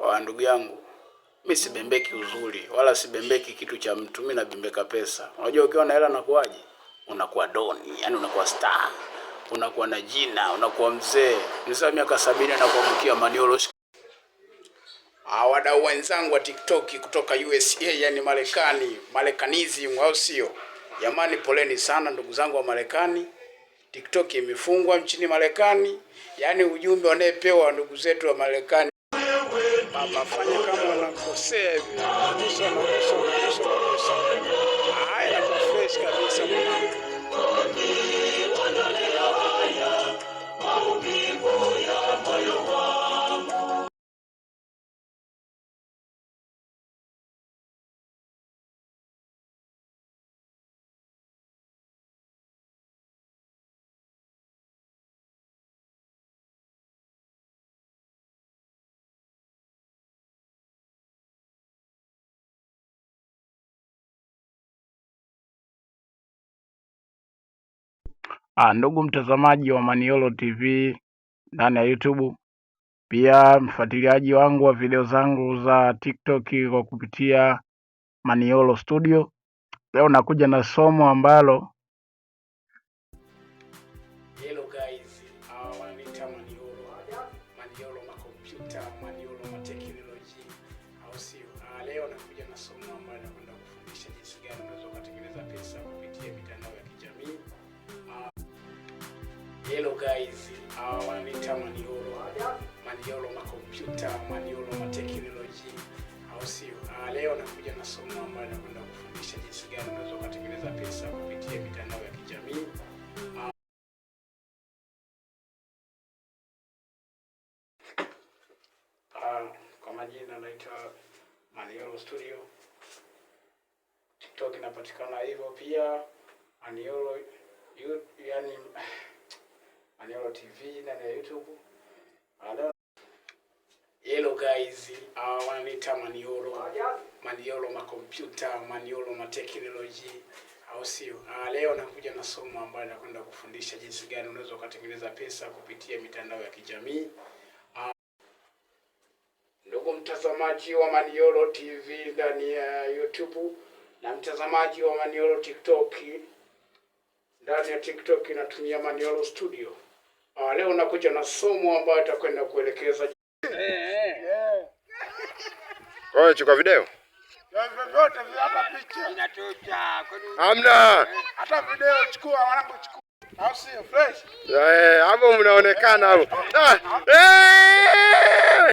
Kwa ndugu yangu, mimi sibembeki uzuri wala sibembeki kitu cha mtu, mimi nabembeka pesa. Unajua ukiwa na hela unakuwaje? Unakuwa doni, yani unakuwa star. Unakuwa na jina, unakuwa mzee. Nisa miaka 70 na kuamkia Maniolo. Wadau wenzangu wa TikTok kutoka USA, yani Marekani, Marekanizi au sio? Jamani, poleni sana ndugu zangu wa Marekani. TikTok imefungwa nchini Marekani. Yani ujumbe wanaepewa ndugu zetu wa Marekani, baba fanya kama unakosea hivi. Haya kwa fresh kabisa. Ndugu mtazamaji wa Maniolo TV ndani ya YouTube, pia mfuatiliaji wangu wa video zangu za TikTok kwa kupitia Maniolo Studio, leo nakuja na somo ambalo hello guys, wananiita Maniolo ma computer, Maniolo ma technology au sio? Leo nakuja na somo ambalo nakwenda kufundisha jinsi gani unaweza kutengeneza pesa kupitia mitandao ya kijamii. Hello guys, wananiita Maniolo ma computer, Maniolo ma technology au sio? Leo nakuja na somo ambalo nakwenda kufundisha jinsi gani unaweza kutengeneza pesa kupitia mitandao ya kijamii. Kwa majina naitwa Maniolo Studio. TikTok inapatikana hivyo pia, Maniolo yani Maniolo TV na YouTube. Hello guys, wananiita Maniolo ma computer, Maniolo ma technology au sio? Leo nakuja na somo ambalo nakwenda kufundisha jinsi gani unaweza kutengeneza pesa kupitia mitandao ya kijamii. Ndugu mtazamaji wa Maniolo TV ndani ya YouTube na mtazamaji wa Maniolo TikTok ndani ya TikTok, inatumia Maniolo Studio. Leo nakuja na somo ambayo itakwenda kuelekeza Wewe chukua video. Vyote hapa picha inatosha. Hamna. Hata video chukua, wanangu chukua. Au sio fresh? Hapo mnaonekana hapo.